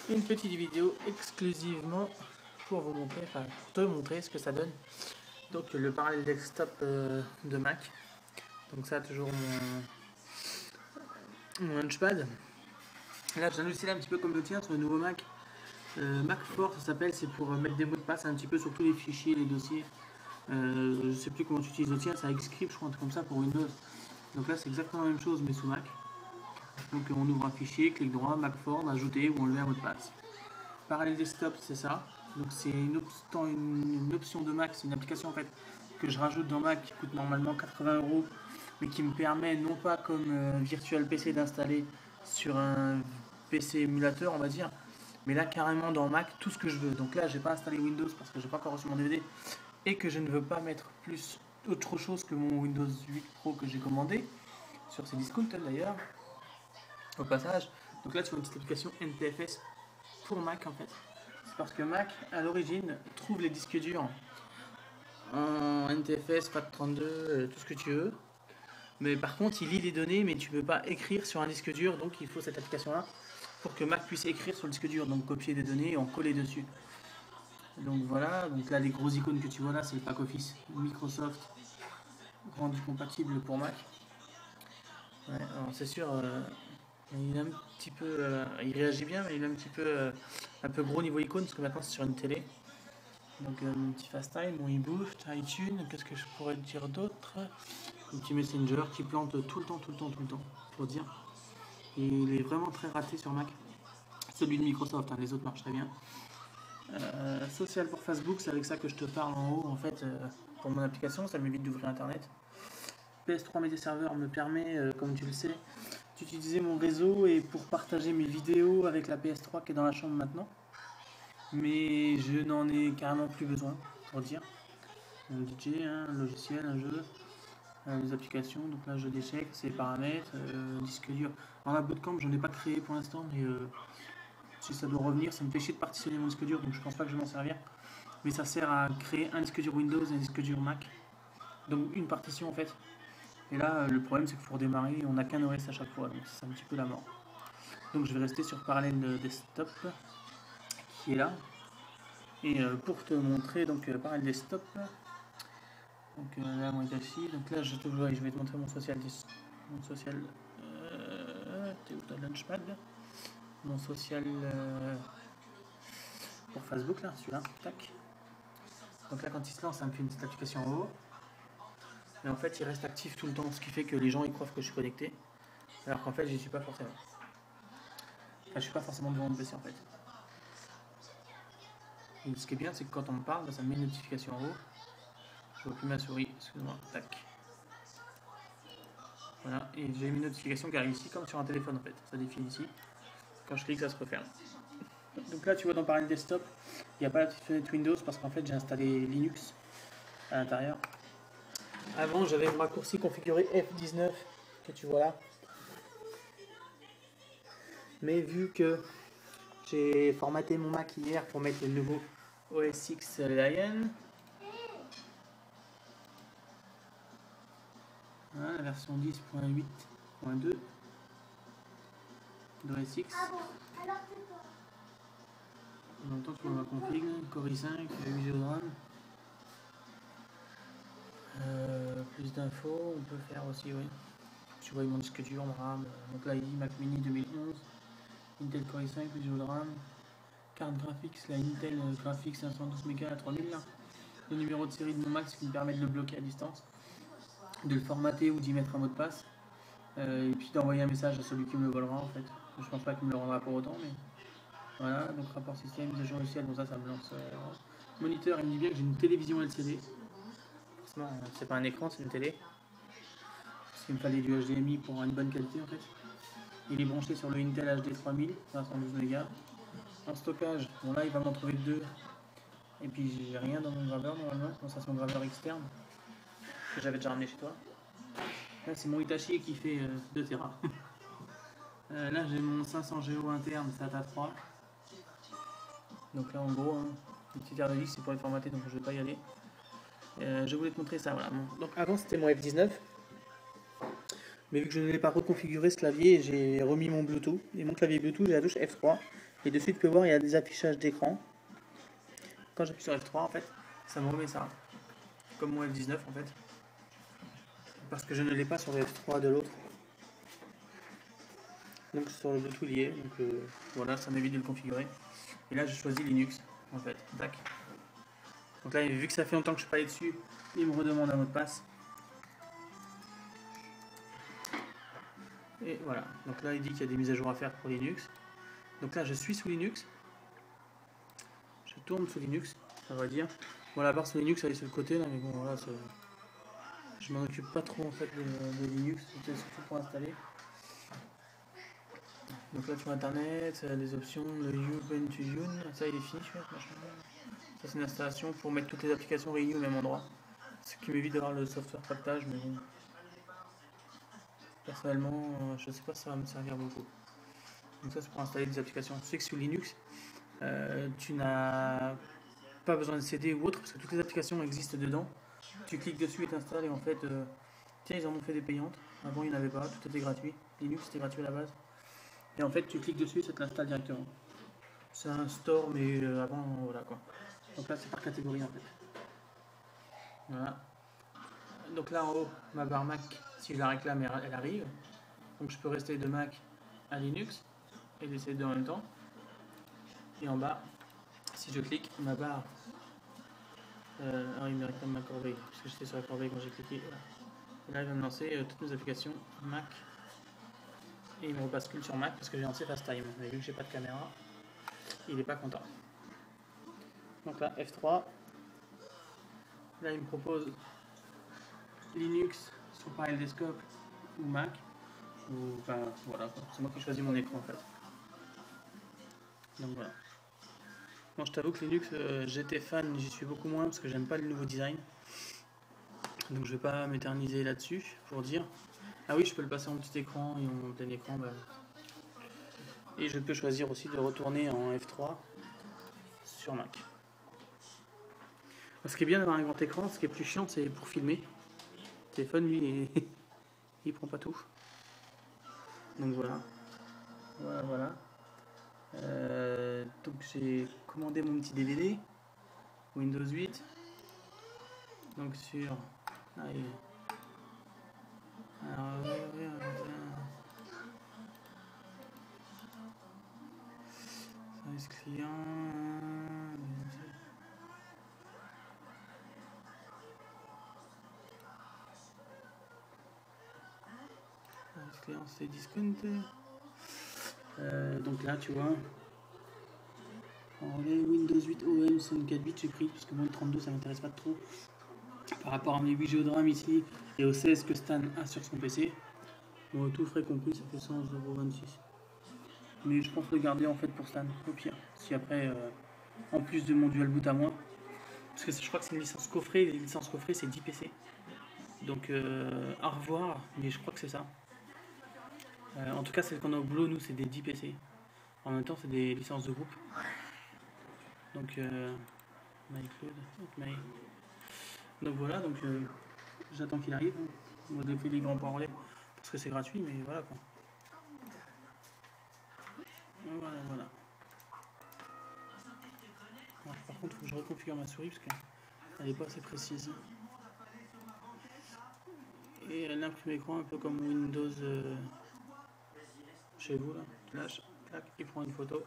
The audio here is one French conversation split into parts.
une petite vidéo exclusivement pour vous montrer, enfin pour te montrer ce que ça donne. Donc le parallèle desktop de Mac. Donc ça toujours mon Launchpad. Là j'ai un logiciel un petit peu comme le tien sur le nouveau Mac. Mac Force ça s'appelle, c'est pour mettre des mots de passe un petit peu sur tous les fichiers, les dossiers. Je sais plus comment tu utilises le tien, c'est avec Script je crois, un truc comme ça pour Windows. Donc là c'est exactement la même chose mais sous Mac. Donc on ouvre un fichier, clic droit, Mac Force, ajouter ou enlever un mot de passe. Parallèle desktop c'est ça. Donc c'est une option de Mac, c'est une application en fait que je rajoute dans Mac qui coûte normalement 80 €, mais qui me permet non pas comme Virtual PC d'installer sur un PC émulateur on va dire, mais là carrément dans Mac tout ce que je veux. Donc là j'ai pas installé Windows parce que j'ai pas encore reçu mon DVD et que je ne veux pas mettre plus autre chose que mon Windows 8 Pro que j'ai commandé sur ces discounts d'ailleurs au passage. Donc là tu vois une petite application NTFS pour Mac en fait. Parce que Mac, à l'origine, trouve les disques durs en NTFS, FAT32, tout ce que tu veux. Mais par contre, il lit les données, mais tu ne peux pas écrire sur un disque dur, donc il faut cette application-là pour que Mac puisse écrire sur le disque dur, donc copier des données et en coller dessus. Donc voilà, donc là les gros icônes que tu vois là, c'est le pack Office Microsoft, rendu compatible pour Mac. Ouais, alors c'est sûr, il est un petit peu, il réagit bien, mais il est un peu gros niveau icône, parce que maintenant c'est sur une télé. Donc mon petit FaceTime, mon eBoost, iTunes, qu'est-ce que je pourrais dire d'autre? Un petit Messenger qui plante tout le temps, pour dire. Et il est vraiment très raté sur Mac. Celui de Microsoft, hein, les autres marchent très bien. Social pour Facebook, c'est avec ça que je te parle en haut, en fait, pour mon application, ça m'évite d'ouvrir Internet. PS3 Media Server me permet, comme tu le sais, d'utiliser mon réseau et pour partager mes vidéos avec la PS3 qui est dans la chambre maintenant. Mais je n'en ai carrément plus besoin, pour dire. Un DJ, un logiciel, un jeu, des applications, donc là jeu d'échecs, ses paramètres, disque dur. Alors la bootcamp j'en ai pas créé pour l'instant, mais si ça doit revenir, ça me fait chier de partitionner mon disque dur, donc je pense pas que je vais m'en servir. Mais ça sert à créer un disque dur Windows et un disque dur Mac. Donc une partition en fait. Et là le problème c'est que pour redémarrer on n'a qu'un OS à chaque fois, donc c'est un petit peu la mort. Donc je vais rester sur Parallel Desktop, qui est là. Et pour te montrer donc Parallel Desktop, donc là mon Itachi, donc là je vais te montrer mon social, t'es où ta Launchpad, mon social pour Facebook là, celui-là, tac. Donc là quand il se lance, ça me fait une petite application en haut. Et en fait il reste actif tout le temps, ce qui fait que les gens ils croient que je suis connecté, alors qu'en fait j'y suis pas forcément. Enfin, je suis pas forcément devant mon PC en fait. Et ce qui est bien c'est que quand on me parle, ça me met une notification en haut. Je vois plus ma souris, excuse-moi, tac. Voilà, et j'ai mis une notification qui arrive ici comme sur un téléphone en fait, ça défile ici. Quand je clique ça se referme. Donc là tu vois dans Parallel Desktop, il n'y a pas la petite fenêtre Windows parce qu'en fait j'ai installé Linux à l'intérieur. Avant j'avais mon raccourci configuré F19 que tu vois là. Mais vu que j'ai formaté mon Mac hier pour mettre le nouveau OS X Lion, voilà, la version 10.8.2 d'OS X. En même temps, tu vois ma config, Core i5, 8 Go de RAM. Plus d'infos, on peut faire aussi, oui. Tu vois mon disque dur, mon RAM. Donc là, il dit Mac Mini 2011, Intel Core i5, 8 Go de RAM. Carte graphique, la Intel Graphics 512 Mega à 3000. Là. Le numéro de série de mon Mac, ce qui me permet de le bloquer à distance, de le formater ou d'y mettre un mot de passe. Et puis d'envoyer un message à celui qui me le volera en fait. Je pense pas qu'il me le rendra pour autant, mais voilà. Donc rapport système, mise à jour logiciel, bon ça me lance. Moniteur, il me dit bien que j'ai une télévision LCD. Forcément, c'est pas un écran, c'est une télé. Parce qu'il me fallait du HDMI pour une bonne qualité en fait. Il est branché sur le Intel HD 3000, 512 Go. En stockage, bon là il va m'en trouver deux. Et puis j'ai rien dans mon graveur normalement, bon, ça c'est mon graveur externe que j'avais déjà ramené chez toi. Là c'est mon Hitachi qui fait 2 Tera. Là j'ai mon 500 Go interne SATA 3. Donc là en gros, hein, une petite aire de disque c'est pour les formater donc je vais pas y aller. Je voulais te montrer ça, voilà. Donc avant c'était mon F19. Mais vu que je ne l'ai pas reconfiguré ce clavier, j'ai remis mon Bluetooth. Et mon clavier Bluetooth, j'ai la touche F3. Et dessus, tu peux voir, il y a des affichages d'écran. Quand j'appuie sur F3, en fait, ça me remet ça. Comme mon F19, en fait. Parce que je ne l'ai pas sur le F3 de l'autre. Donc sur le Bluetooth lié. Donc voilà, ça m'évite de le configurer. Et là, je choisis Linux, en fait. Tac. Donc là, vu que ça fait longtemps que je suis pas allé dessus, il me redemande un mot de passe. Et voilà. Donc là, il dit qu'il y a des mises à jour à faire pour Linux. Donc là, je suis sous Linux. Je tourne sous Linux, ça va dire. Bon, la barre sous Linux, elle est sur le côté, là, mais bon, voilà, je m'en occupe pas trop, en fait, de Linux. C'était surtout pour installer. Donc là, sur Internet, les options, le Ubuntu, ça, il est fini, ça, c'est une installation pour mettre toutes les applications réunies au même endroit. Ce qui m'évite d'avoir le software partage, mais bon. Personnellement, je sais pas si ça va me servir beaucoup. Donc ça, c'est pour installer des applications. Tu sais que sur Linux, tu n'as pas besoin de CD ou autre, parce que toutes les applications existent dedans. Tu cliques dessus et t'installes, et en fait, tiens, ils en ont fait des payantes. Avant, il n'y en avait pas, tout était gratuit. Linux, c'était gratuit à la base. Et en fait, tu cliques dessus et ça te l'installe directement. C'est un store, mais avant, voilà quoi. Donc là, c'est par catégorie en fait. Voilà. Donc là en haut, ma barre Mac, si je la réclame, elle arrive. Donc je peux rester de Mac à Linux et laisser les deux en même temps. Et en bas, si je clique, ma barre. Il me réclame ma corbeille, parce que j'étais sur la corbeille quand j'ai cliqué. Voilà. Et là, il va me lancer toutes mes applications Mac. Et il me rebascule sur Mac parce que j'ai lancé FaceTime. Mais vu que j'ai pas de caméra, il n'est pas content. Donc là, F3. Là, il me propose Linux sur Parallel Desktop ou Mac. Enfin, voilà, c'est moi qui choisis mon écran en fait. Donc voilà. Bon, je t'avoue que Linux, j'étais fan, j'y suis beaucoup moins parce que j'aime pas le nouveau design. Donc je vais pas m'éterniser là-dessus pour dire. Ah oui, je peux le passer en petit écran et en plein écran. Bah. Et je peux choisir aussi de retourner en F3 sur Mac. Ce qui est bien d'avoir un grand écran, ce qui est plus chiant, c'est pour filmer. Le téléphone, lui, il prend pas tout. Donc voilà. Voilà. Donc j'ai commandé mon petit DVD Windows 8. Donc sur. Allez. Alors, service client. Service client, c'est discount. Donc là, tu vois. Les Windows 8 OM 64 bits, j'ai pris parce que moins de 32, ça m'intéresse pas trop. Par rapport à mes 8 Go de RAM ici et aux 16 que Stan a sur son PC. Bon, tout frais compris, ça fait 111,26 €. Mais je pense le garder en fait pour Stan, au pire. Si après, en plus de mon dual boot à moi, parce que je crois que c'est une licence coffret, les licences coffret c'est 10 PC. Donc à revoir, mais je crois que c'est ça. En tout cas, celle qu'on a au boulot, nous, c'est des 10 PC. En même temps, c'est des licences de groupe. Donc, MyCloud, donc voilà, donc j'attends qu'il arrive. Moi, je l'ai fait libre en parler parce que c'est gratuit, mais voilà quoi. Voilà. Alors, par contre, il faut que je reconfigure ma souris parce qu'elle n'est pas assez précise. Et elle imprime l'écran un peu comme Windows chez vous là. Tu lâches, clac, il prend une photo.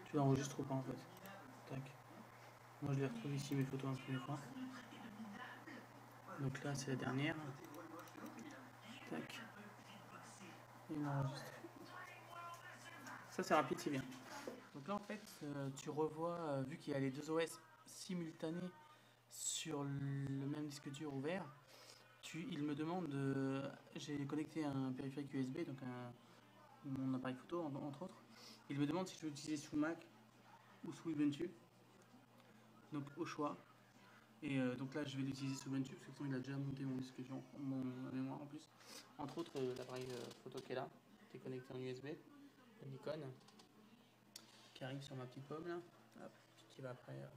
Tu l'enregistres ou pas en fait. Tac. Moi je les retrouve ici mes photos imprimées l'écran. Donc là c'est la dernière. Tac. Il m'enregistre. Ça c'est rapide, c'est bien. Donc là en fait tu revois, vu qu'il y a les deux OS simultanés sur le même disque dur ouvert, il me demande de. J'ai connecté un périphérique USB, donc mon appareil photo entre autres. Il me demande si je veux l'utiliser sous Mac ou sous Ubuntu. Donc au choix. Et donc là je vais l'utiliser sous Ubuntu parce que sinon il a déjà monté mon disque dur, mon mémoire en plus. Entre autres l'appareil photo qui est là, qui est connecté en USB, le Nikon, qui arrive sur ma petite pomme là, hop, qui va après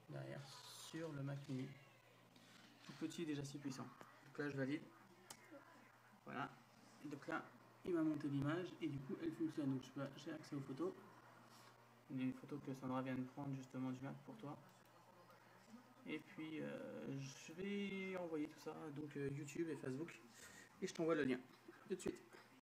derrière sur le Mac mini. Tout petit déjà si puissant. Donc là je valide. Voilà. Et donc là il m'a monté l'image et du coup elle fonctionne. Donc j'ai accès aux photos. Une photo que Sandra vient de prendre justement du Mac pour toi. Et puis je vais envoyer tout ça donc YouTube et Facebook et je t'envoie le lien tout de suite.